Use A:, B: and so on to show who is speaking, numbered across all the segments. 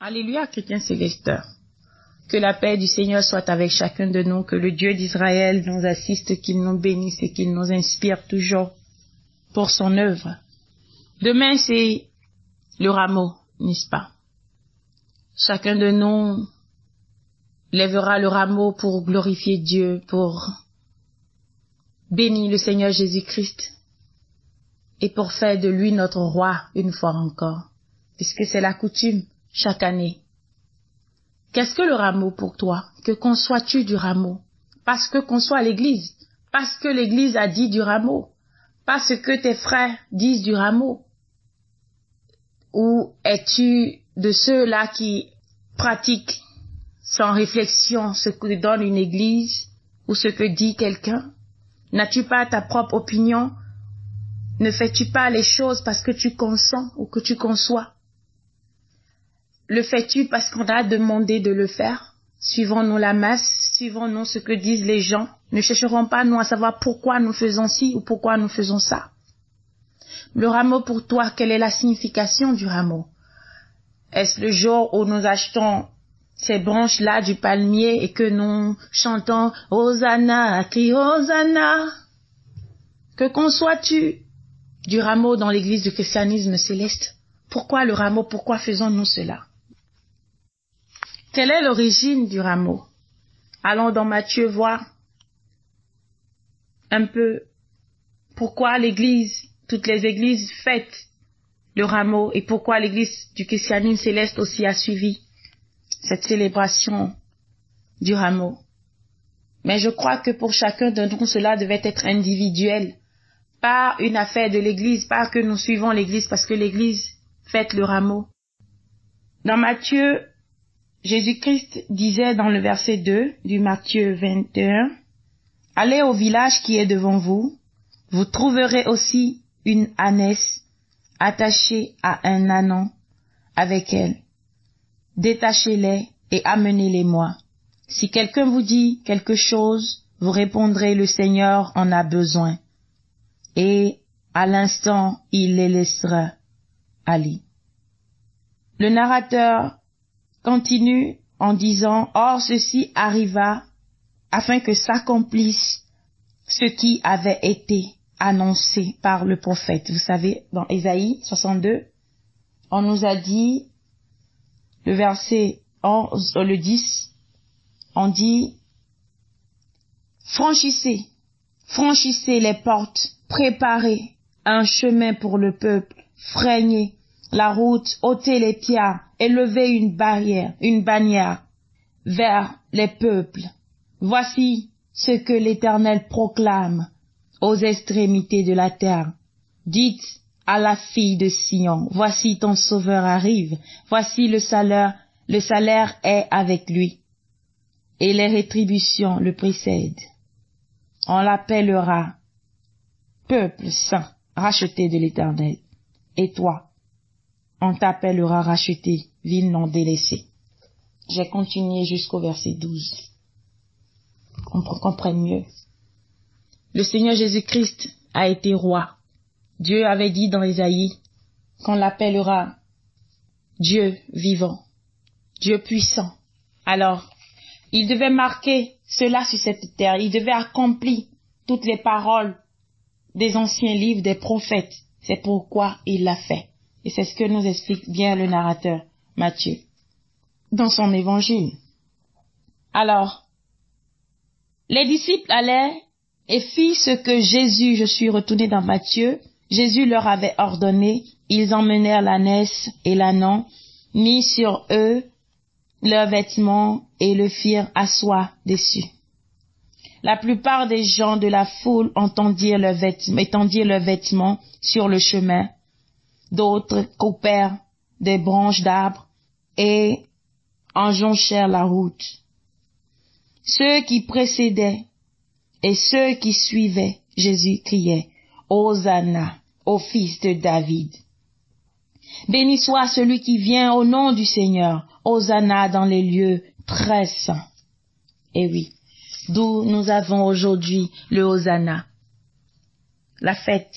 A: Alléluia, chrétiens célestes. Que la paix du Seigneur soit avec chacun de nous, que le Dieu d'Israël nous assiste, qu'il nous bénisse et qu'il nous inspire toujours pour son œuvre. Demain, c'est le rameau, n'est-ce pas? Chacun de nous lèvera le rameau pour glorifier Dieu, pour bénir le Seigneur Jésus-Christ et pour faire de lui notre roi une fois encore, puisque c'est la coutume chaque année. Qu'est-ce que le rameau pour toi? Que conçois-tu du rameau? Parce que conçois l'église, parce que l'église a dit du rameau, parce que tes frères disent du rameau. Ou es-tu de ceux-là qui pratiquent sans réflexion ce que donne une église ou ce que dit quelqu'un? N'as-tu pas ta propre opinion? Ne fais-tu pas les choses parce que tu consens ou que tu conçois? Le fais-tu parce qu'on t'a demandé de le faire? Suivons-nous la masse? Suivons-nous ce que disent les gens? Ne chercherons pas, nous, à savoir pourquoi nous faisons ci ou pourquoi nous faisons ça. Le rameau pour toi, quelle est la signification du rameau? Est-ce le jour où nous achetons ces branches-là du palmier et que nous chantons « Hosanna, crie Hosanna » Que conçois-tu du rameau dans l'église du christianisme céleste? Pourquoi le rameau? Pourquoi faisons-nous cela? Quelle est l'origine du rameau? Allons dans Matthieu voir un peu pourquoi l'église, toutes les églises fêtent le rameau et pourquoi l'église du christianisme céleste aussi a suivi cette célébration du rameau. Mais je crois que pour chacun d'entre nous, cela devait être individuel, pas une affaire de l'église, pas que nous suivons l'église parce que l'église fête le rameau. Dans Matthieu, Jésus-Christ disait dans le verset 2 du Matthieu 21, « Allez au village qui est devant vous, vous trouverez aussi une ânesse attachée à un ânon avec elle. Détachez-les et amenez-les-moi. Si quelqu'un vous dit quelque chose, vous répondrez, le Seigneur en a besoin. Et à l'instant, il les laissera aller. » Le narrateur continue en disant, « Or ceci arriva afin que s'accomplisse ce qui avait été annoncé par le prophète. » Vous savez, dans Ésaïe 62, on nous a dit, le verset 11, le 10, on dit, « Franchissez les portes, préparez un chemin pour le peuple, freinez la route, ôtez les pierres, élevez une bannière vers les peuples. Voici ce que l'Éternel proclame aux extrémités de la terre. Dites à la fille de Sion, voici ton sauveur arrive, voici le salaire est avec lui, et les rétributions le précèdent. On l'appellera peuple saint, racheté de l'Éternel. Et toi, on t'appellera racheté, ville non délaissée. » J'ai continué jusqu'au verset 12. On comprenne mieux. Le Seigneur Jésus-Christ a été roi. Dieu avait dit dans Ésaïe qu'on l'appellera Dieu vivant, Dieu puissant. Alors, il devait marquer cela sur cette terre. Il devait accomplir toutes les paroles des anciens livres des prophètes. C'est pourquoi il l'a fait. Et c'est ce que nous explique bien le narrateur Matthieu dans son évangile. Alors, les disciples allaient et firent ce que Jésus, je suis retourné dans Matthieu, Jésus leur avait ordonné. Ils emmenèrent l'ânesse et l'ânon, mis sur eux leurs vêtements et le firent asseoir dessus. La plupart des gens de la foule étendirent leurs vêtements sur le chemin. D'autres coupèrent des branches d'arbres et enjonchèrent la route. Ceux qui précédaient et ceux qui suivaient Jésus criaient, « Hosanna au fils de David. Béni soit celui qui vient au nom du Seigneur. Hosanna dans les lieux très saints. Et oui, d'où nous avons aujourd'hui le Hosanna. La fête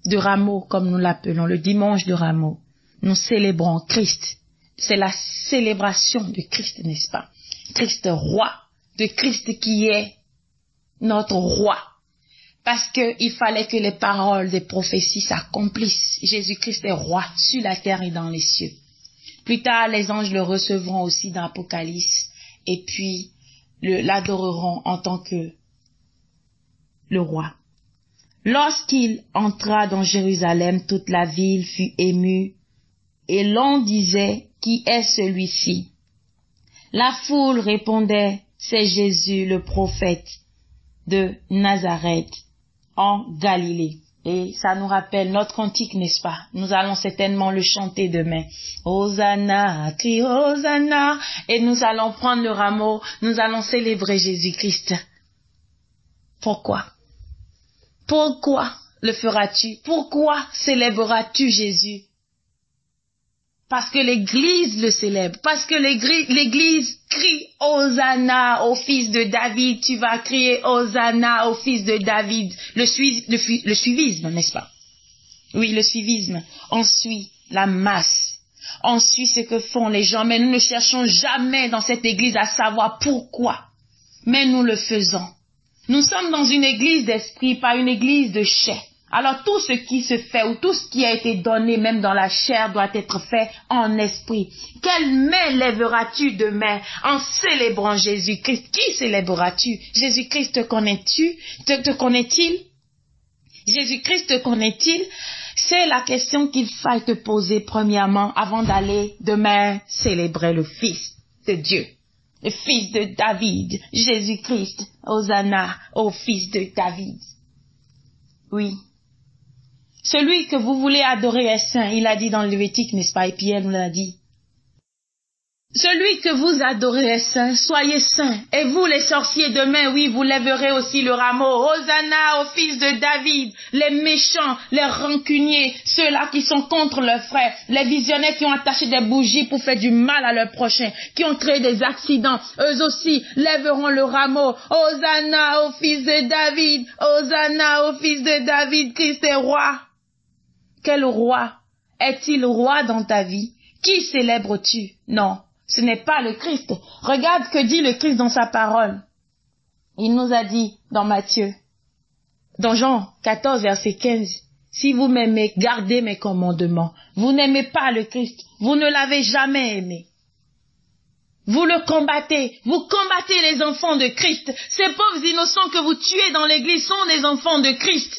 A: de Rameau, comme nous l'appelons, le dimanche de Rameau. Nous célébrons Christ. C'est la célébration de Christ, n'est-ce pas? Christ roi, de Christ qui est notre roi. Parce qu'il fallait que les paroles des prophéties s'accomplissent. Jésus-Christ est roi sur la terre et dans les cieux. Plus tard, les anges le recevront aussi dans l'Apocalypse et puis l'adoreront en tant que le roi. Lorsqu'il entra dans Jérusalem, toute la ville fut émue et l'on disait, qui est celui-ci? La foule répondait, c'est Jésus, le prophète de Nazareth, en Galilée. Et ça nous rappelle notre cantique, n'est-ce pas? Nous allons certainement le chanter demain. Hosanna, crie Hosanna. Et nous allons prendre le rameau, nous allons célébrer Jésus-Christ. Pourquoi? Pourquoi le feras-tu? Pourquoi célébreras-tu Jésus? Parce que l'Église le célèbre. Parce que l'Église crie Hosanna au fils de David. Tu vas crier Hosanna au fils de David. Le suivisme, n'est-ce pas? Oui, le suivisme. On suit la masse. On suit ce que font les gens. Mais nous ne cherchons jamais dans cette Église à savoir pourquoi. Mais nous le faisons. Nous sommes dans une Église d'esprit, pas une Église de chair. Alors tout ce qui se fait ou tout ce qui a été donné même dans la chair doit être fait en esprit. Quelle main lèveras-tu demain en célébrant Jésus-Christ? Qui célébreras-tu? Jésus-Christ te connais-tu? Te connaît-il? Jésus-Christ te connaît-il? C'est la question qu'il faut te poser premièrement avant d'aller demain célébrer le Fils de Dieu. Le Fils de David, Jésus-Christ, Hosanna au Fils de David. Oui. Celui que vous voulez adorer est saint, il a dit dans le Lévitique, n'est-ce pas? Et Pierre nous l'a dit. Celui que vous adorez est saint, soyez saints. Et vous, les sorciers, demain, oui, vous lèverez aussi le rameau. Hosanna au fils de David. Les méchants, les rancuniers, ceux-là qui sont contre leurs frères, les visionnaires qui ont attaché des bougies pour faire du mal à leur prochain, qui ont créé des accidents, eux aussi lèveront le rameau. Hosanna au fils de David. Hosanna au fils de David. Christ est roi. Quel roi? Est-il roi dans ta vie? Qui célèbres-tu? Non. Ce n'est pas le Christ. Regarde que dit le Christ dans sa parole. Il nous a dit dans Matthieu, dans Jean 14, verset 15, si vous m'aimez, gardez mes commandements. Vous n'aimez pas le Christ. Vous ne l'avez jamais aimé. Vous le combattez. Vous combattez les enfants de Christ. Ces pauvres innocents que vous tuez dans l'église sont des enfants de Christ.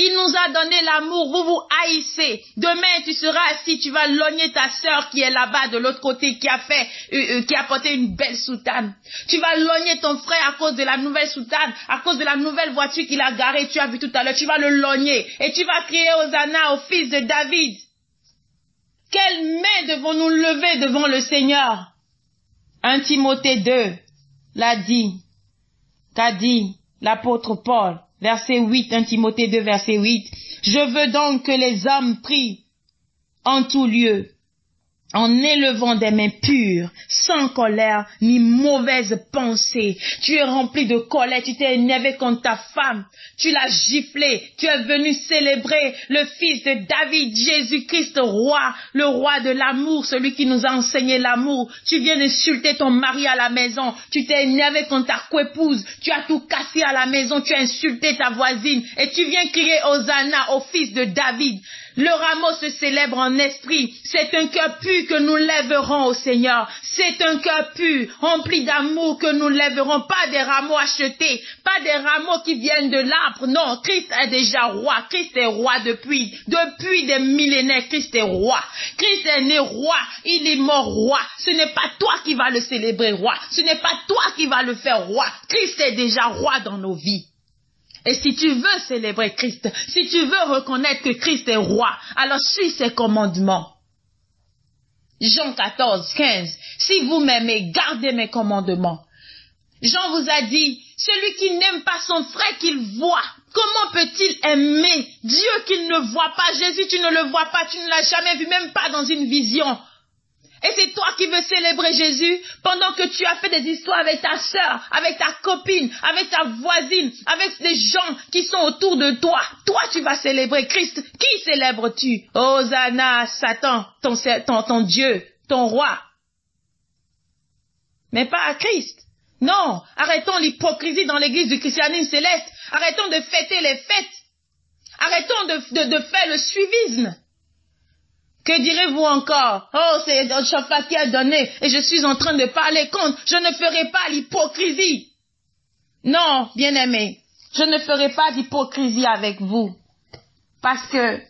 A: Il nous a donné l'amour, vous vous haïssez. Demain, tu seras assis, tu vas logner ta sœur qui est là-bas de l'autre côté, qui a porté une belle soutane. Tu vas logner ton frère à cause de la nouvelle soutane, à cause de la nouvelle voiture qu'il a garée, tu as vu tout à l'heure. Tu vas le logner et tu vas crier Hosanna au fils de David. Quelle main devons-nous lever devant le Seigneur? 1 Timothée 2 l'a dit, qu'a dit l'apôtre Paul. Verset 8, 1 Timothée 2, verset 8. Je veux donc que les hommes prient en tout lieu, en élevant des mains pures, sans colère ni mauvaise pensée. Tu es rempli de colère, tu t'es énervé contre ta femme, tu l'as giflé, tu es venu célébrer le fils de David, Jésus-Christ, roi, le roi de l'amour, celui qui nous a enseigné l'amour. Tu viens d'insulter ton mari à la maison, tu t'es énervé contre ta coépouse, tu as tout cassé à la maison, tu as insulté ta voisine et tu viens crier Hosanna au fils de David. Le rameau se célèbre en esprit. C'est un cœur pur que nous lèverons au Seigneur. C'est un cœur pur, rempli d'amour que nous lèverons. Pas des rameaux achetés, pas des rameaux qui viennent de l'arbre. Non, Christ est déjà roi. Christ est roi depuis des millénaires. Christ est roi. Christ est né roi. Il est mort roi. Ce n'est pas toi qui vas le célébrer roi. Ce n'est pas toi qui vas le faire roi. Christ est déjà roi dans nos vies. Et si tu veux célébrer Christ, si tu veux reconnaître que Christ est roi, alors suis ses commandements. Jean 14, 15. Si vous m'aimez, gardez mes commandements. Jean vous a dit, celui qui n'aime pas son frère qu'il voit, comment peut-il aimer Dieu qu'il ne voit pas? Jésus, tu ne le vois pas, tu ne l'as jamais vu, même pas dans une vision. Et c'est toi qui veux célébrer Jésus pendant que tu as fait des histoires avec ta sœur, avec ta copine, avec ta voisine, avec les gens qui sont autour de toi. Toi, tu vas célébrer Christ. Qui célèbres-tu? Hosanna, Satan, ton Dieu, ton roi. Mais pas à Christ. Non, arrêtons l'hypocrisie dans l'église du christianisme céleste. Arrêtons de fêter les fêtes. Arrêtons de faire le suivisme. Que direz-vous encore? Oh, c'est Shofar qui a donné et je suis en train de parler contre. Je ne ferai pas l'hypocrisie. Non, bien-aimés, je ne ferai pas d'hypocrisie avec vous. Parce que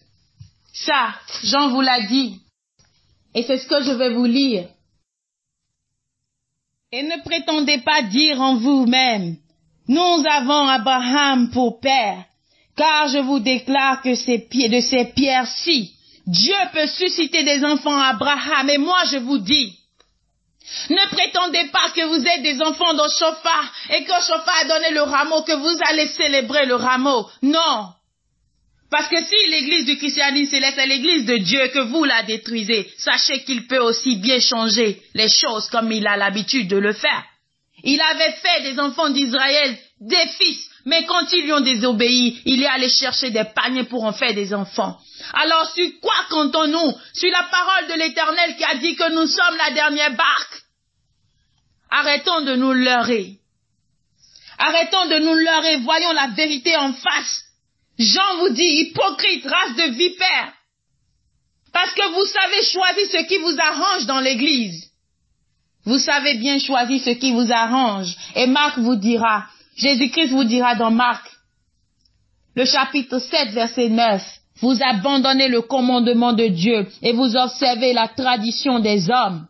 A: ça, Jean vous l'a dit. Et c'est ce que je vais vous lire. Et ne prétendez pas dire en vous-même, nous avons Abraham pour père, car je vous déclare que de ces pierres-ci, Dieu peut susciter des enfants à Abraham. Et moi, je vous dis, ne prétendez pas que vous êtes des enfants de Shofar et que Shofar a donné le rameau, que vous allez célébrer le rameau. Non. Parce que si l'église du christianisme céleste est l'église de Dieu, que vous la détruisez, sachez qu'il peut aussi bien changer les choses comme il a l'habitude de le faire. Il avait fait des enfants d'Israël des fils, mais quand ils lui ont désobéi, il est allé chercher des paniers pour en faire des enfants. Alors sur quoi comptons-nous? Sur la parole de l'Éternel qui a dit que nous sommes la dernière barque. Arrêtons de nous leurrer. Arrêtons de nous leurrer, voyons la vérité en face. Jean vous dit, hypocrite, race de vipères. Parce que vous savez choisir ce qui vous arrange dans l'église. Vous savez bien choisir ce qui vous arrange. Et Marc vous dira, Jésus-Christ vous dira dans Marc, le chapitre 7, verset 9, vous abandonnez le commandement de Dieu et vous observez la tradition des hommes.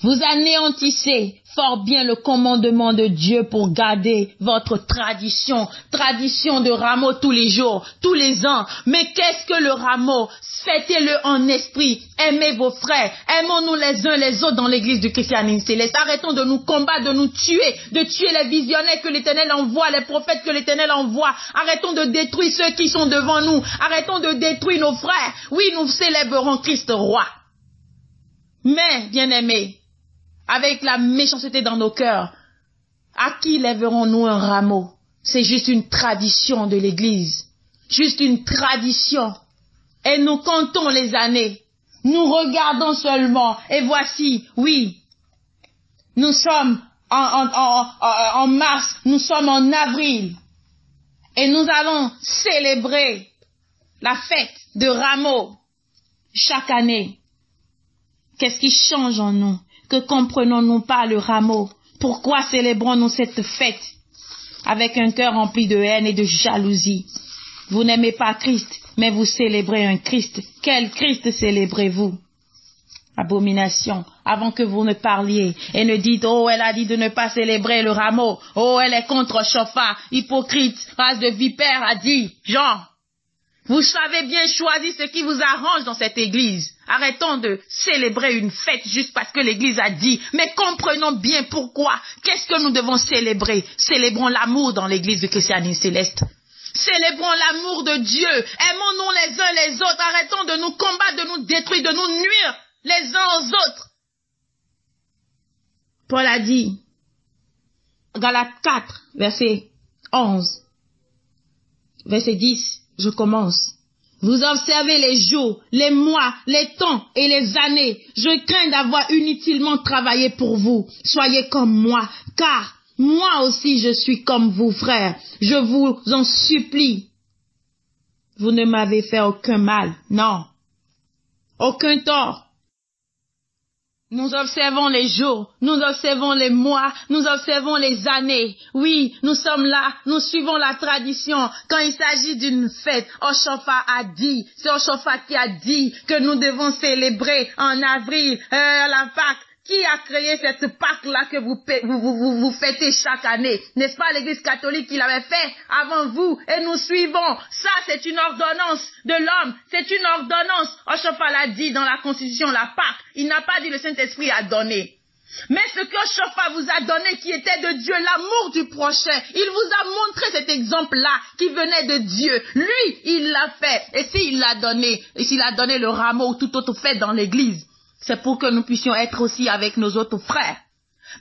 A: Vous anéantissez fort bien le commandement de Dieu pour garder votre tradition de rameau tous les jours, tous les ans. Mais qu'est-ce que le rameau? Fêtez-le en esprit, aimez vos frères, aimons-nous les uns les autres dans l'église du christianisme céleste. Arrêtons de nous combattre, de nous tuer, de tuer les visionnaires que l'Éternel envoie, les prophètes que l'Éternel envoie. Arrêtons de détruire ceux qui sont devant nous, arrêtons de détruire nos frères. Oui, nous célébrerons Christ roi. Mais, bien-aimés, avec la méchanceté dans nos cœurs, à qui lèverons-nous un rameau? C'est juste une tradition de l'Église, juste une tradition. Et nous comptons les années, nous regardons seulement, et voici, oui, nous sommes en mars, nous sommes en avril, et nous allons célébrer la fête de rameau chaque année. Qu'est-ce qui change en nous? Que comprenons-nous pas le rameau? Pourquoi célébrons-nous cette fête avec un cœur rempli de haine et de jalousie? Vous n'aimez pas Christ, mais vous célébrez un Christ. Quel Christ célébrez-vous? Abomination, avant que vous ne parliez et ne dites, oh, elle a dit de ne pas célébrer le rameau. Oh, elle est contre Shofar, hypocrite, race de vipère, a dit Jean. Vous savez bien choisir ce qui vous arrange dans cette église. Arrêtons de célébrer une fête juste parce que l'église a dit. Mais comprenons bien pourquoi. Qu'est-ce que nous devons célébrer? Célébrons l'amour dans l'église du christianisme céleste. Célébrons l'amour de Dieu. Aimons-nous les uns les autres. Arrêtons de nous combattre, de nous détruire, de nous nuire les uns aux autres. Paul a dit, Galates 4, verset 11, verset 10, je commence. Vous observez les jours, les mois, les temps et les années. Je crains d'avoir inutilement travaillé pour vous. Soyez comme moi, car moi aussi je suis comme vous, frères. Je vous en supplie. Vous ne m'avez fait aucun mal, non, aucun tort. Nous observons les jours, nous observons les mois, nous observons les années. Oui, nous sommes là, nous suivons la tradition. Quand il s'agit d'une fête, Shofar a dit, c'est Shofar qui a dit que nous devons célébrer en avril la Pâque. Qui a créé cette Pâque-là que vous fêtez chaque année? N'est-ce pas l'Église catholique qui l'avait fait avant vous? Et nous suivons. Ça, c'est une ordonnance de l'homme. C'est une ordonnance. Shofar l'a dit dans la Constitution, la Pâque. Il n'a pas dit le Saint-Esprit a donné. Mais ce que Chauffard vous a donné qui était de Dieu, l'amour du prochain, il vous a montré cet exemple-là qui venait de Dieu. Lui, il l'a fait. Et s'il a donné le rameau ou tout autre fait dans l'église, c'est pour que nous puissions être aussi avec nos autres frères.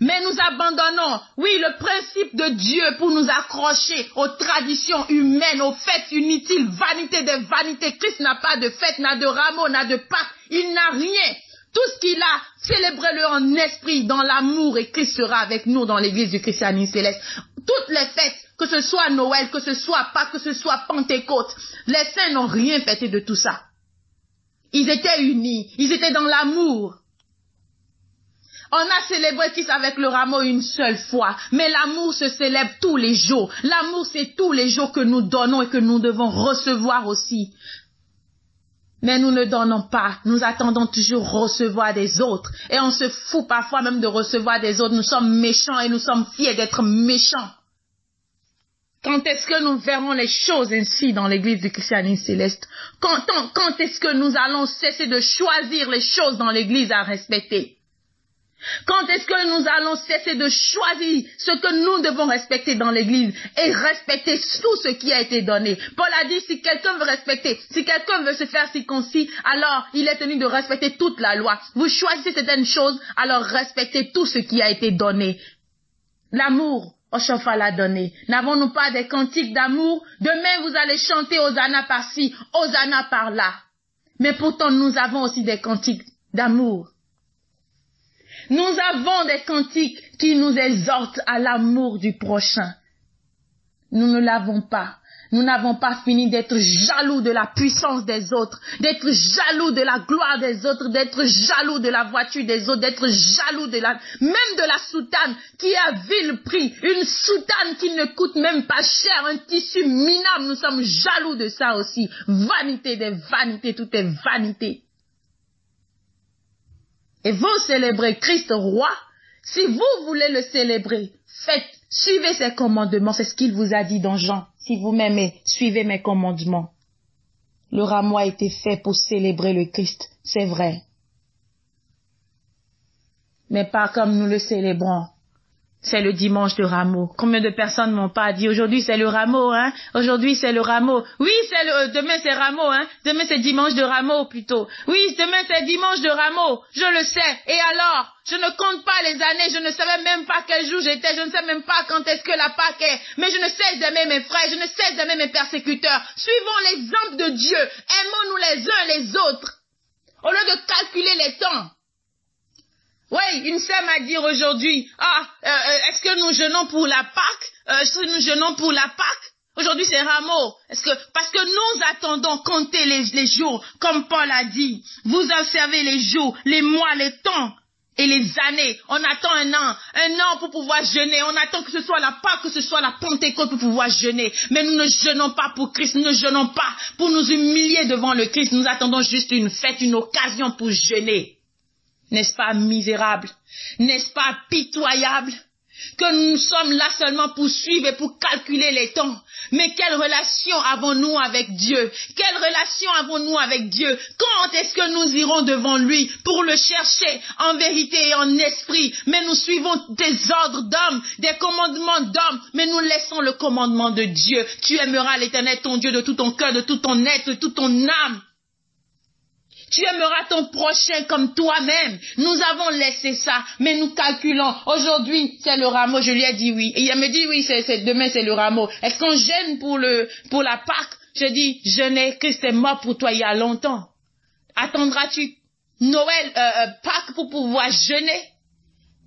A: Mais nous abandonnons, oui, le principe de Dieu pour nous accrocher aux traditions humaines, aux fêtes inutiles, vanité des vanités. Christ n'a pas de fête, n'a de rameau, n'a de Pâques, il n'a rien. Tout ce qu'il a, célébrez-le en esprit, dans l'amour, et Christ sera avec nous dans l'église du christianisme céleste. Toutes les fêtes, que ce soit Noël, que ce soit Pâques, que ce soit Pentecôte, les saints n'ont rien fêté de tout ça. Ils étaient unis, ils étaient dans l'amour. On a célébré Christ avec le rameau une seule fois, mais l'amour se célèbre tous les jours. L'amour, c'est tous les jours que nous donnons et que nous devons recevoir aussi. Mais nous ne donnons pas, nous attendons toujours recevoir des autres. Et on se fout parfois même de recevoir des autres. Nous sommes méchants et nous sommes fiers d'être méchants. Quand est-ce que nous verrons les choses ainsi dans l'église du christianisme céleste? Quand est-ce que nous allons cesser de choisir les choses dans l'église à respecter? Quand est-ce que nous allons cesser de choisir ce que nous devons respecter dans l'église et respecter tout ce qui a été donné? Paul a dit, si quelqu'un veut respecter, si quelqu'un veut se faire circoncis, alors il est tenu de respecter toute la loi. Vous choisissez certaines choses, alors respectez tout ce qui a été donné. L'amour, Chauffard l'a donné. N'avons-nous pas des cantiques d'amour? Demain, vous allez chanter Hosanna par-ci, Hosanna par-là. Mais pourtant, nous avons aussi des cantiques d'amour. Nous avons des cantiques qui nous exhortent à l'amour du prochain. Nous ne l'avons pas. Nous n'avons pas fini d'être jaloux de la puissance des autres, d'être jaloux de la gloire des autres, d'être jaloux de la voiture des autres, d'être jaloux même de la soutane qui a vil prix, une soutane qui ne coûte même pas cher, un tissu minable. Nous sommes jaloux de ça aussi. Vanité des vanités, tout est vanité. Et vous célébrez Christ roi. Si vous voulez le célébrer, suivez ses commandements. C'est ce qu'il vous a dit dans Jean. Si vous m'aimez, suivez mes commandements. Le rameau a été fait pour célébrer le Christ, c'est vrai. Mais pas comme nous le célébrons. C'est le dimanche de rameau. Combien de personnes m'ont pas dit, aujourd'hui c'est le rameau, hein? Aujourd'hui c'est le rameau. Oui, demain c'est rameau, hein? Demain c'est dimanche de rameau plutôt. Oui, demain c'est dimanche de rameau. Je le sais. Et alors? Je ne compte pas les années. Je ne savais même pas quel jour j'étais. Je ne sais même pas quand est-ce que la Pâque est. Mais je ne cesse d'aimer mes frères. Je ne cesse d'aimer mes persécuteurs. Suivons l'exemple de Dieu. Aimons-nous les uns les autres. Au lieu de calculer les temps. Oui, une sœur m'a dit aujourd'hui, est-ce que nous jeûnons pour la Pâque? Est-ce que nous jeûnons pour la Pâque? Aujourd'hui c'est rameau. Parce que nous attendons compter les jours, comme Paul a dit. Vous observez les jours, les mois, les temps et les années. On attend un an pour pouvoir jeûner. On attend que ce soit la Pâque, que ce soit la Pentecôte pour pouvoir jeûner. Mais nous ne jeûnons pas pour Christ, nous ne jeûnons pas pour nous humilier devant le Christ. Nous attendons juste une fête, une occasion pour jeûner. N'est-ce pas misérable? N'est-ce pas pitoyable? Que nous sommes là seulement pour suivre et pour calculer les temps. Mais quelle relation avons-nous avec Dieu? Quelle relation avons-nous avec Dieu? Quand est-ce que nous irons devant lui pour le chercher en vérité et en esprit? Mais nous suivons des ordres d'hommes, des commandements d'hommes, mais nous laissons le commandement de Dieu. Tu aimeras l'Éternel ton Dieu de tout ton cœur, de tout ton être, de toute ton âme. Tu aimeras ton prochain comme toi-même. Nous avons laissé ça, mais nous calculons. Aujourd'hui, c'est le rameau. Je lui ai dit oui. Et il me dit oui, demain c'est le rameau. Est-ce qu'on jeûne pour la Pâque? Je dis, jeûner, Christ est mort pour toi il y a longtemps. Attendras-tu Noël, Pâques pour pouvoir jeûner?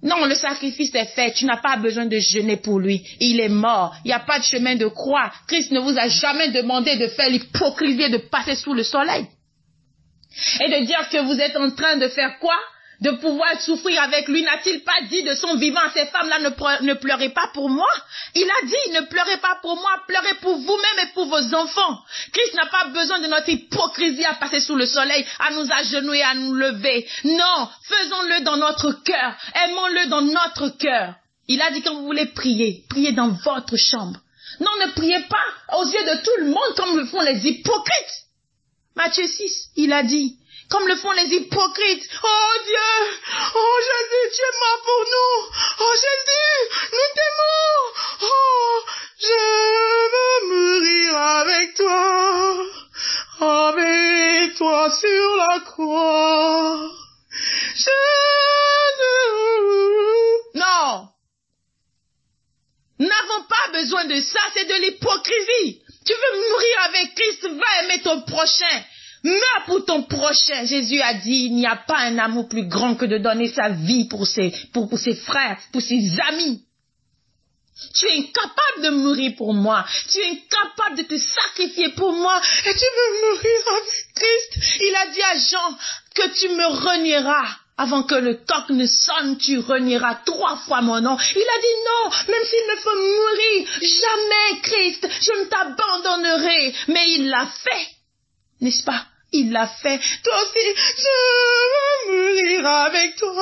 A: Non, le sacrifice est fait. Tu n'as pas besoin de jeûner pour lui. Il est mort. Il n'y a pas de chemin de croix. Christ ne vous a jamais demandé de faire l'hypocrisie et de passer sous le soleil. Et de dire que vous êtes en train de faire quoi? De pouvoir souffrir avec lui. N'a-t-il pas dit de son vivant à ces femmes-là, ne pleurez pas pour moi? Il a dit, ne pleurez pas pour moi, pleurez pour vous-même et pour vos enfants. Christ n'a pas besoin de notre hypocrisie à passer sous le soleil, à nous agenouiller, à nous lever. Non, faisons-le dans notre cœur. Aimons-le dans notre cœur. Il a dit, quand vous voulez prier, priez dans votre chambre. Non, ne priez pas aux yeux de tout le monde comme le font les hypocrites. Matthieu 6, il a dit, comme le font les hypocrites. Oh Dieu, oh Jésus, tu es mort pour la croix. Non. Nous n'avons pas besoin de ça, c'est de l'hypocrisie. Tu veux mourir avec Christ, va aimer ton prochain. Meurs pour ton prochain. Jésus a dit, il n'y a pas un amour plus grand que de donner sa vie pour ses frères, pour ses amis. Tu es incapable de mourir pour moi. Tu es incapable de te sacrifier pour moi. Et tu veux mourir avec Christ. Il a dit à Jean que tu me renieras. Avant que le coq ne sonne, tu renieras 3 fois mon nom. Il a dit non, même s'il me faut mourir, jamais Christ, je ne t'abandonnerai. Mais il l'a fait, n'est-ce pas? Il l'a fait. Toi aussi, je veux mourir avec toi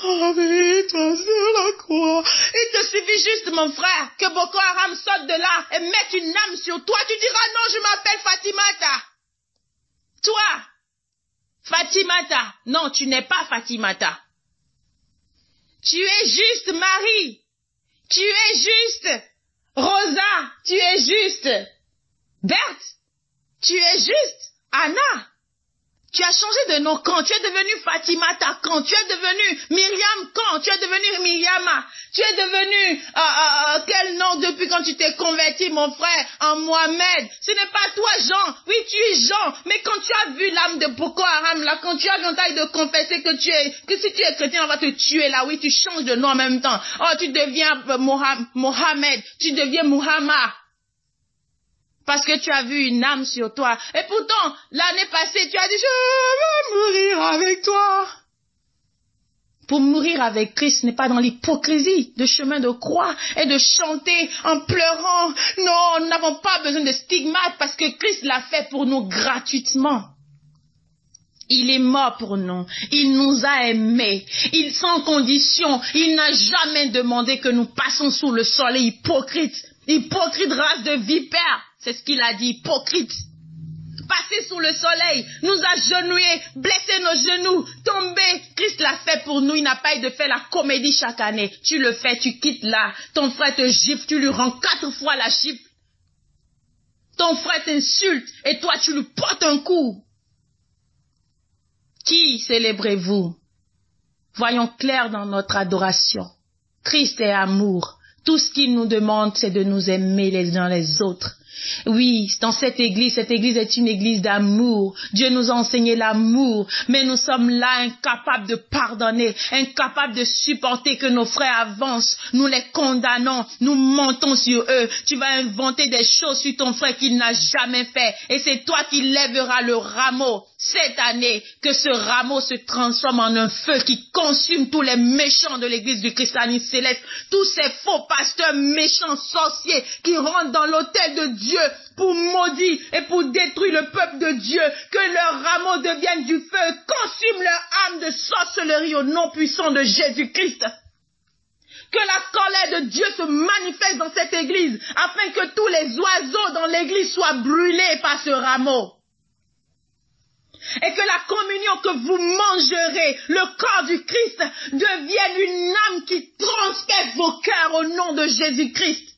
A: sur la croix. Il te suffit juste, mon frère, que Boko Haram sorte de là et mette une âme sur toi. Tu diras non, je m'appelle Fatimata. Toi, Fatimata. Non, tu n'es pas Fatimata. Tu es juste Marie. Tu es juste Rosa. Tu es juste Berthe. Tu es juste Anna. Tu as changé de nom quand? Tu es devenu Fatimata quand? Tu es devenu Myriam quand? Tu es devenu Myriama. Tu es devenu quel nom depuis quand tu t'es converti, mon frère, en Mohamed? Ce n'est pas toi, Jean. Oui, tu es Jean. Mais quand tu as vu l'âme de Boko Haram, là, quand tu as entendu de confesser que si tu es chrétien, on va te tuer là. Oui, tu changes de nom en même temps. Oh, tu deviens Mohamed. Tu deviens Muhammad. Parce que tu as vu une âme sur toi. Et pourtant, l'année passée, tu as dit, je veux mourir avec toi. Pour mourir avec Christ n'est pas dans l'hypocrisie de chemin de croix et de chanter en pleurant. Non, nous n'avons pas besoin de stigmates parce que Christ l'a fait pour nous gratuitement. Il est mort pour nous. Il nous a aimés. Il sans condition. Il n'a jamais demandé que nous passions sous le soleil hypocrite. Hypocrite race de vipère. C'est ce qu'il a dit, hypocrite. Passer sous le soleil, nous agenouiller, blesser nos genoux, tomber. Christ l'a fait pour nous, il n'a pas eu de faire la comédie chaque année. Tu le fais, tu quittes là. Ton frère te gifle, tu lui rends 4 fois la gifle. Ton frère t'insulte et toi tu lui portes un coup. Qui célébrez-vous? Voyons clair dans notre adoration. Christ est amour. Tout ce qu'il nous demande, c'est de nous aimer les uns les autres. Oui, dans cette église est une église d'amour. Dieu nous a enseigné l'amour, mais nous sommes là incapables de pardonner, incapables de supporter que nos frères avancent. Nous les condamnons, nous mentons sur eux. Tu vas inventer des choses sur ton frère qu'il n'a jamais fait. Et c'est toi qui lèveras le rameau. Cette année, que ce rameau se transforme en un feu qui consume tous les méchants de l'église du christianisme céleste, tous ces faux pasteurs méchants sorciers qui rentrent dans l'autel de Dieu pour maudire et pour détruire le peuple de Dieu, que leur rameau devienne du feu, consume leur âme de sorcellerie au nom puissant de Jésus-Christ. Que la colère de Dieu se manifeste dans cette église, afin que tous les oiseaux dans l'église soient brûlés par ce rameau. Et que la communion que vous mangerez, le corps du Christ, devienne une âme qui transperce vos cœurs au nom de Jésus-Christ.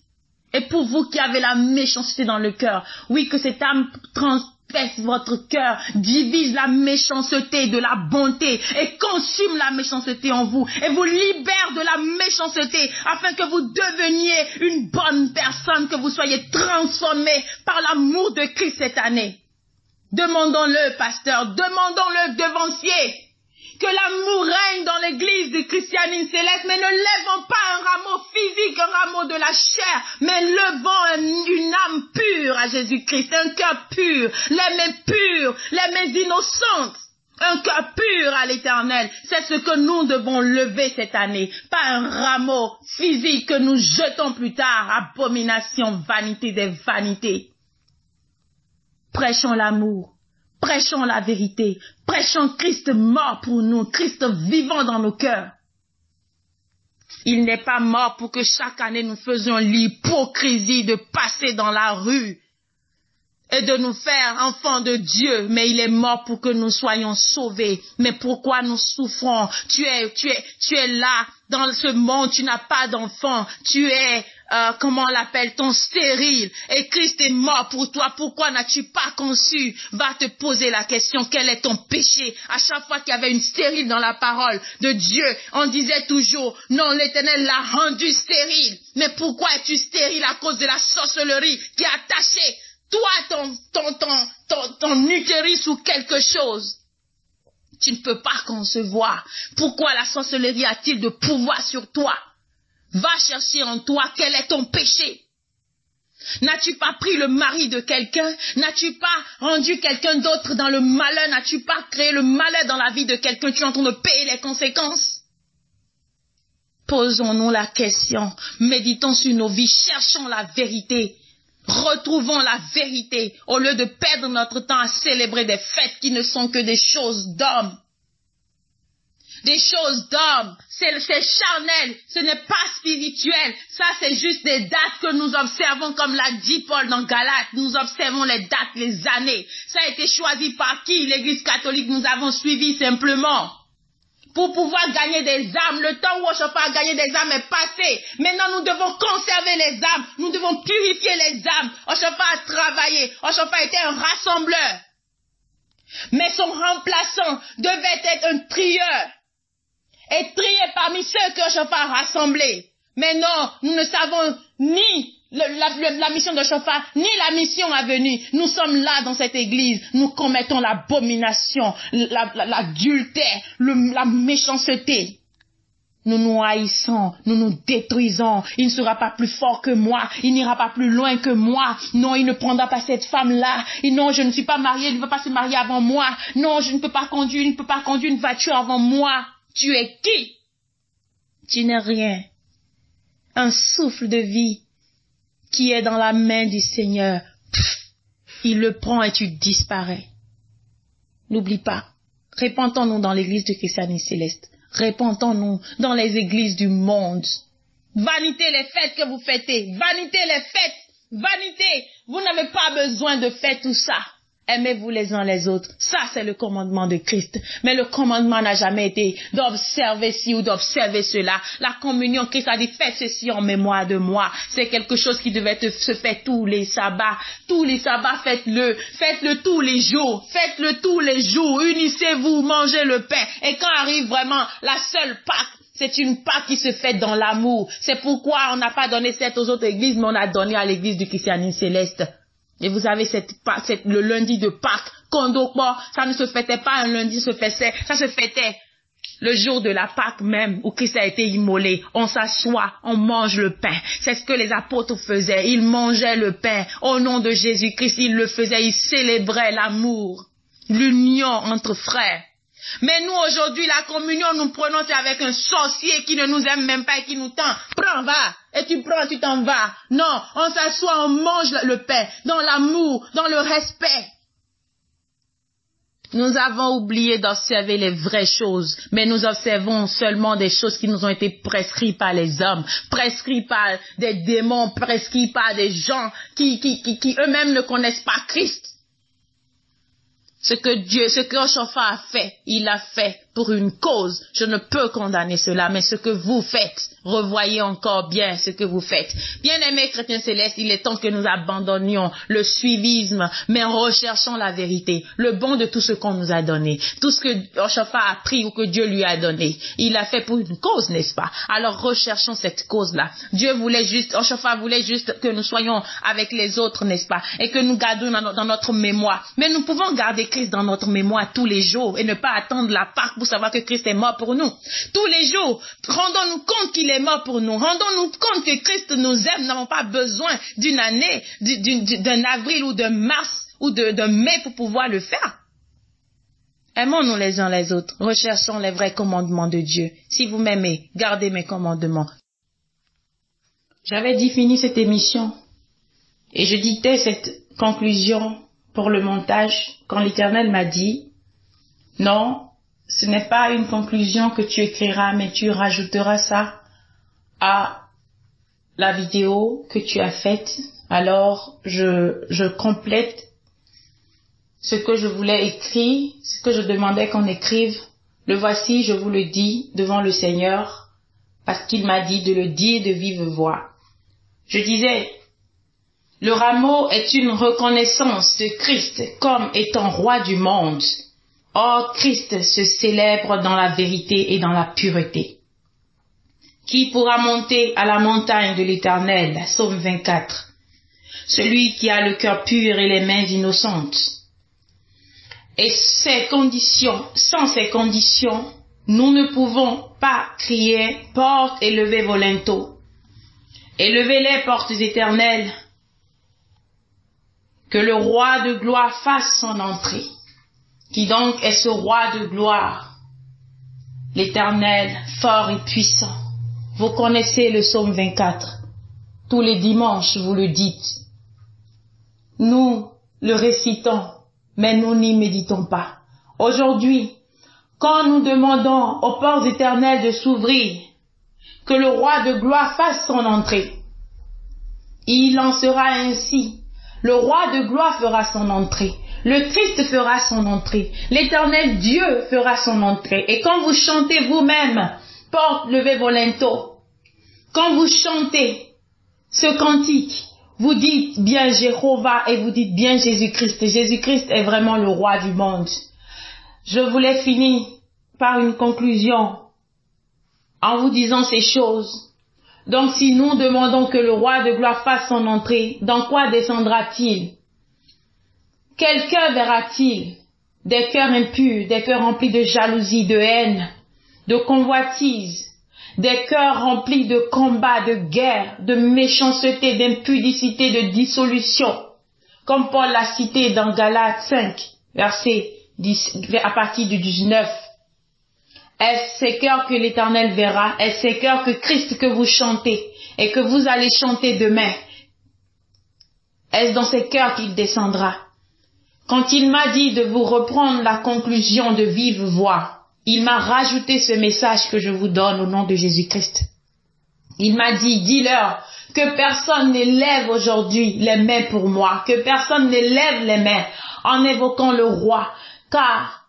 A: Et pour vous qui avez la méchanceté dans le cœur, oui, que cette âme transperce votre cœur, divise la méchanceté de la bonté et consume la méchanceté en vous et vous libère de la méchanceté afin que vous deveniez une bonne personne, que vous soyez transformés par l'amour de Christ cette année. Demandons-le, pasteur, demandons-le, devancier, que l'amour règne dans l'église du christianisme céleste, mais ne lèvons pas un rameau physique, un rameau de la chair, mais levons une âme pure à Jésus-Christ, un cœur pur, les mains pures, les mains innocentes, un cœur pur à l'Éternel. C'est ce que nous devons lever cette année, pas un rameau physique que nous jetons plus tard, abomination, vanité des vanités. Prêchons l'amour, prêchons la vérité, prêchons Christ mort pour nous, Christ vivant dans nos cœurs. Il n'est pas mort pour que chaque année nous faisions l'hypocrisie de passer dans la rue et de nous faire enfants de Dieu, mais il est mort pour que nous soyons sauvés. Mais pourquoi nous souffrons? Tu es là dans ce monde, tu n'as pas d'enfant, tu es comment on l'appelle, ton stérile, et Christ est mort pour toi, pourquoi n'as-tu pas conçu? Va te poser la question, quel est ton péché? À chaque fois qu'il y avait une stérile dans la parole de Dieu, on disait toujours, non, l'Éternel l'a rendu stérile. Mais pourquoi es-tu stérile? À cause de la sorcellerie qui a attaché toi, ton utérus ou quelque chose. Tu ne peux pas concevoir. Pourquoi la sorcellerie a-t-il de pouvoir sur toi? Va chercher en toi quel est ton péché. N'as-tu pas pris le mari de quelqu'un? N'as-tu pas rendu quelqu'un d'autre dans le malheur? N'as-tu pas créé le malheur dans la vie de quelqu'un? Tu es en train de payer les conséquences. Posons-nous la question. Méditons sur nos vies. Cherchons la vérité. Retrouvons la vérité au lieu de perdre notre temps à célébrer des fêtes qui ne sont que des choses d'hommes. Des choses d'hommes, c'est charnel, ce n'est pas spirituel. Ça, c'est juste des dates que nous observons, comme l'a dit Paul dans Galates. Nous observons les dates, les années. Ça a été choisi par qui? L'Église catholique, nous avons suivi simplement. Pour pouvoir gagner des âmes, le temps où Oshofa a gagné des âmes est passé. Maintenant, nous devons conserver les âmes. Nous devons purifier les âmes. Oshofa a travaillé. Oshofa était un rassembleur. Mais son remplaçant devait être un trieur. Et trier parmi ceux que Oshofa a rassemblés. Mais non, nous ne savons ni la mission de Oshofa, ni la mission à venir. Nous sommes là dans cette église. Nous commettons l'abomination, l'adultère, la méchanceté. Nous nous haïssons, nous nous détruisons. Il ne sera pas plus fort que moi. Il n'ira pas plus loin que moi. Non, il ne prendra pas cette femme-là. Et non, je ne suis pas mariée, il ne veut pas se marier avant moi. Non, je ne peux pas conduire, il ne peut pas conduire une voiture avant moi. Tu es qui? Tu n'es rien. Un souffle de vie qui est dans la main du Seigneur. Il le prend et tu disparais. N'oublie pas. Répandons-nous dans l'église du christianisme céleste. Répandons-nous dans les églises du monde. Vanité les fêtes que vous fêtez. Vanité les fêtes. Vanité. Vous n'avez pas besoin de faire tout ça. Aimez-vous les uns les autres. Ça, c'est le commandement de Christ. Mais le commandement n'a jamais été d'observer ci ou d'observer cela. La communion, Christ a dit, faites ceci en mémoire de moi. C'est quelque chose qui devait se faire tous les sabbats. Tous les sabbats, faites-le. Faites-le tous les jours. Faites-le tous les jours. Unissez-vous, mangez le pain. Et quand arrive vraiment la seule Pâque, c'est une Pâque qui se fait dans l'amour. C'est pourquoi on n'a pas donné cette aux autres églises, mais on a donné à l'église du christianisme céleste. Et vous avez le lundi de Pâques, Kondokbo, ça ne se fêtait pas un lundi, ça se fêtait le jour de la Pâque même, où Christ a été immolé. On s'assoit, on mange le pain. C'est ce que les apôtres faisaient. Ils mangeaient le pain au nom de Jésus-Christ. Ils le faisaient, ils célébraient l'amour, l'union entre frères. Mais nous, aujourd'hui, la communion, nous prenons, c'est avec un sorcier qui ne nous aime même pas et qui nous tend. Prends, va. Et tu prends, tu t'en vas. Non, on s'assoit, on mange le pain, dans l'amour, dans le respect. Nous avons oublié d'observer les vraies choses, mais nous observons seulement des choses qui nous ont été prescrites par les hommes, prescrites par des démons, prescrites par des gens qui eux-mêmes ne connaissent pas Christ. Ce que Oshofa a fait, il l'a fait pour une cause. Je ne peux condamner cela, mais ce que vous faites, revoyez encore bien ce que vous faites. Bien-aimés chrétiens célestes, il est temps que nous abandonnions le suivisme, mais en recherchant la vérité, le bon de tout ce qu'on nous a donné, tout ce que Oshofa a pris ou que Dieu lui a donné. Il l'a fait pour une cause, n'est-ce pas? Alors recherchons cette cause-là. Oshofa voulait juste que nous soyons avec les autres, n'est-ce pas? Et que nous gardions dans notre mémoire. Mais nous pouvons garder Christ dans notre mémoire tous les jours et ne pas attendre la Pâque pour savoir que Christ est mort pour nous. Tous les jours, rendons-nous compte qu'il est mort pour nous. Rendons-nous compte que Christ nous aime. Nous n'avons pas besoin d'une année, d'un avril ou d'un mars ou d'un mai pour pouvoir le faire. Aimons-nous les uns les autres. Recherchons les vrais commandements de Dieu. Si vous m'aimez, gardez mes commandements. J'avais dit fini cette émission et je dictais cette conclusion pour le montage quand l'Éternel m'a dit « Non, ce n'est pas une conclusion que tu écriras, mais tu rajouteras ça à la vidéo que tu as faite. » Alors, je complète ce que je voulais écrire, ce que je demandais qu'on écrive. Le voici, je vous le dis devant le Seigneur, parce qu'il m'a dit de le dire de vive voix. Je disais, le rameau est une reconnaissance de Christ comme étant roi du monde. Or, Christ se célèbre dans la vérité et dans la pureté. Qui pourra monter à la montagne de l'Éternel? Psaume 24. Celui qui a le cœur pur et les mains innocentes. Et sans ces conditions, nous ne pouvons pas crier « Portes et levez vos linteaux ». Élevez les portes éternelles. Que le roi de gloire fasse son entrée. Qui donc est ce roi de gloire? L'Éternel, fort et puissant. Vous connaissez le psaume 24. Tous les dimanches, vous le dites. Nous le récitons, mais nous n'y méditons pas. Aujourd'hui, quand nous demandons aux portes éternelles de s'ouvrir, que le roi de gloire fasse son entrée, il en sera ainsi. Le roi de gloire fera son entrée. Le Christ fera son entrée. L'Éternel Dieu fera son entrée. Et quand vous chantez vous-même, porte, levez vos linteaux. Quand vous chantez ce cantique, vous dites bien Jéhovah et vous dites bien Jésus-Christ. Jésus-Christ est vraiment le roi du monde. Je voulais finir par une conclusion en vous disant ces choses. Donc si nous demandons que le roi de gloire fasse son entrée, dans quoi descendra-t-il? Quel cœur verra-t-il? Des cœurs impurs, des cœurs remplis de jalousie, de haine, de convoitise, des cœurs remplis de combats, de guerre, de méchanceté, d'impudicité, de dissolution, comme Paul l'a cité dans Galates 5, verset 10, à partir du 19. Est-ce ces cœurs que l'Éternel verra? Est-ce ces cœurs que Christ que vous chantez et que vous allez chanter demain? Est-ce dans ces cœurs qu'il descendra? Quand il m'a dit de vous reprendre la conclusion de vive voix, il m'a rajouté ce message que je vous donne au nom de Jésus-Christ. Il m'a dit, dis-leur que personne n'élève aujourd'hui les mains pour moi, que personne n'élève les mains en évoquant le roi, car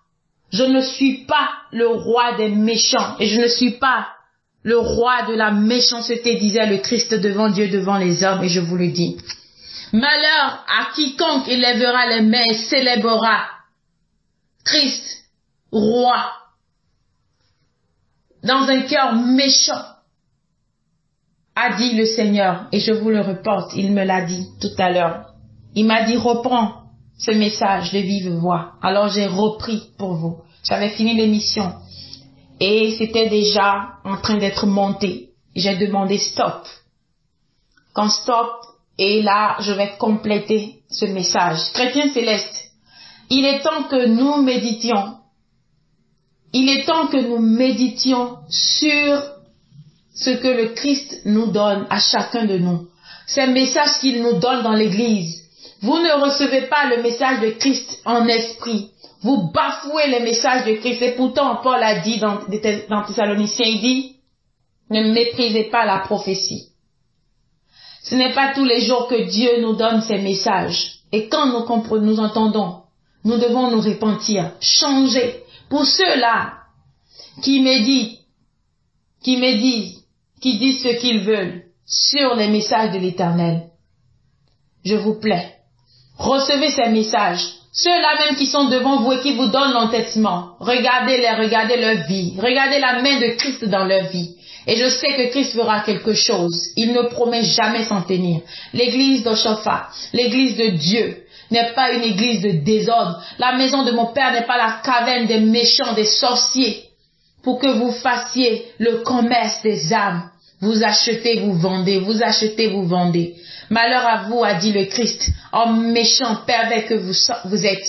A: je ne suis pas le roi des méchants et je ne suis pas le roi de la méchanceté, disait le Christ devant Dieu, devant les hommes, et je vous le dis. Malheur à quiconque élèvera les mains et célébrera Christ, roi, dans un cœur méchant, a dit le Seigneur, et je vous le reporte, il me l'a dit tout à l'heure. Il m'a dit, reprends ce message de vive voix. Alors j'ai repris pour vous. J'avais fini l'émission et c'était déjà en train d'être monté. J'ai demandé stop. Quand stop, et là je vais compléter ce message. Chrétien céleste, il est temps que nous méditions. Il est temps que nous méditions sur ce que le Christ nous donne à chacun de nous. Ces messages qu'il nous donne dans l'église. Vous ne recevez pas le message de Christ en esprit. Vous bafouez les messages de Christ. Et pourtant, Paul a dit dans Thessaloniciens, il dit, ne méprisez pas la prophétie. Ce n'est pas tous les jours que Dieu nous donne ces messages. Et quand nous entendons, nous devons nous repentir, changer. Pour ceux-là qui méditent, qui disent ce qu'ils veulent sur les messages de l'Éternel, je vous plaît, recevez ces messages. Ceux-là même qui sont devant vous et qui vous donnent l'entêtement, regardez-les, regardez leur vie, regardez la main de Christ dans leur vie. Et je sais que Christ fera quelque chose. Il ne promet jamais s'en tenir. L'église d'Oshofa, l'église de Dieu, n'est pas une église de désordre. La maison de mon Père n'est pas la caverne des méchants, des sorciers, pour que vous fassiez le commerce des âmes. Vous achetez, vous vendez, vous achetez, vous vendez. Malheur à vous, a dit le Christ, homme méchant, pervers que vous êtes.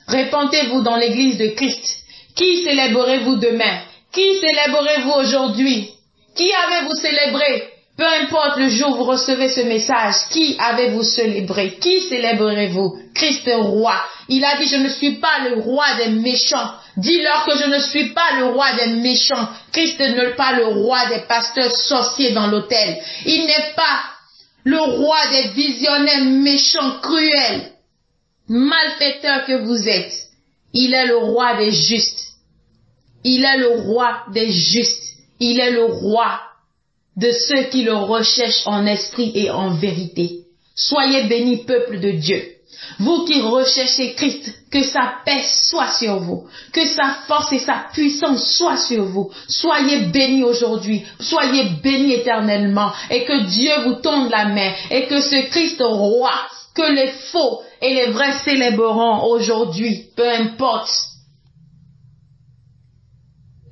A: Répentez-vous dans l'église de Christ. Qui célébrerez-vous demain? Qui célébrerez-vous aujourd'hui? Qui avez-vous célébré? Peu importe le jour où vous recevez ce message, qui avez-vous célébré? Qui célébrerez-vous? Christ roi. Il a dit, je ne suis pas le roi des méchants. Dis-leur que je ne suis pas le roi des méchants. Christ n'est pas le roi des pasteurs sorciers dans l'autel. Il n'est pas le roi des visionnaires méchants, cruels, malfaiteurs que vous êtes. Il est le roi des justes. Il est le roi des justes. Il est le roi de ceux qui le recherchent en esprit et en vérité. Soyez bénis, peuple de Dieu. Vous qui recherchez Christ, que sa paix soit sur vous, que sa force et sa puissance soient sur vous. Soyez bénis aujourd'hui, soyez bénis éternellement, et que Dieu vous tende la main, et que ce Christ roi, que les faux et les vrais célébreront aujourd'hui, peu importe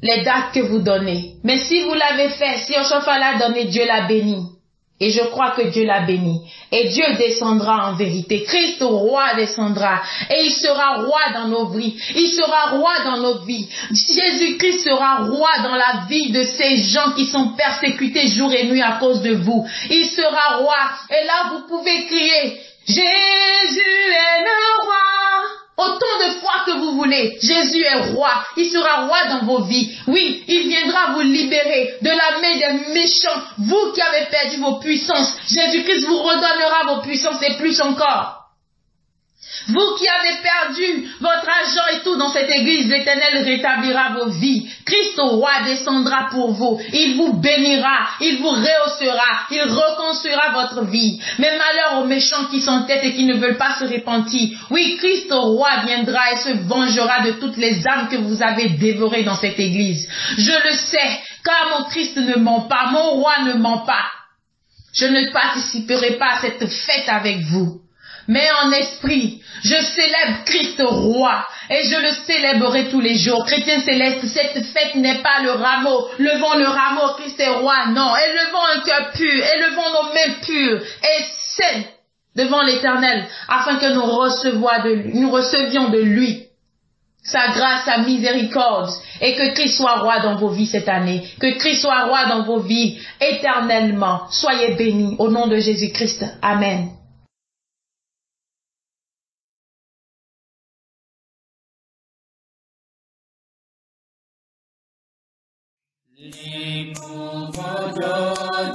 A: les dates que vous donnez. Mais si vous l'avez fait, si Oshofa l'a donné, Dieu l'a béni. Et je crois que Dieu l'a béni. Et Dieu descendra en vérité. Christ roi descendra. Et il sera roi dans nos vies. Il sera roi dans nos vies. Jésus-Christ sera roi dans la vie de ces gens qui sont persécutés jour et nuit à cause de vous. Il sera roi. Et là, vous pouvez crier, Jésus est le roi. Autant de fois que vous voulez, Jésus est roi. Il sera roi dans vos vies. Oui, il viendra vous libérer de la main des méchants. Vous qui avez perdu vos puissances, Jésus-Christ vous redonnera vos puissances et plus encore. Vous qui avez perdu votre argent et tout dans cette église, l'Éternel rétablira vos vies. Christ au roi descendra pour vous. Il vous bénira, il vous rehaussera, il reconstruira votre vie. Mais malheur aux méchants qui s'entêtent et qui ne veulent pas se repentir. Oui, Christ au roi viendra et se vengera de toutes les âmes que vous avez dévorées dans cette église. Je le sais, car mon Christ ne ment pas, mon roi ne ment pas. Je ne participerai pas à cette fête avec vous. Mais en esprit, je célèbre Christ roi et je le célébrerai tous les jours. Chrétiens célestes, cette fête n'est pas le rameau. Levons le rameau, Christ est roi, non. Élevons un cœur pur, élevons nos mains pures et saines devant l'Éternel, afin que nous recevions de lui sa grâce, sa miséricorde, et que Christ soit roi dans vos vies cette année, que Christ soit roi dans vos vies éternellement. Soyez bénis au nom de Jésus-Christ. Amen.
B: Les pauvres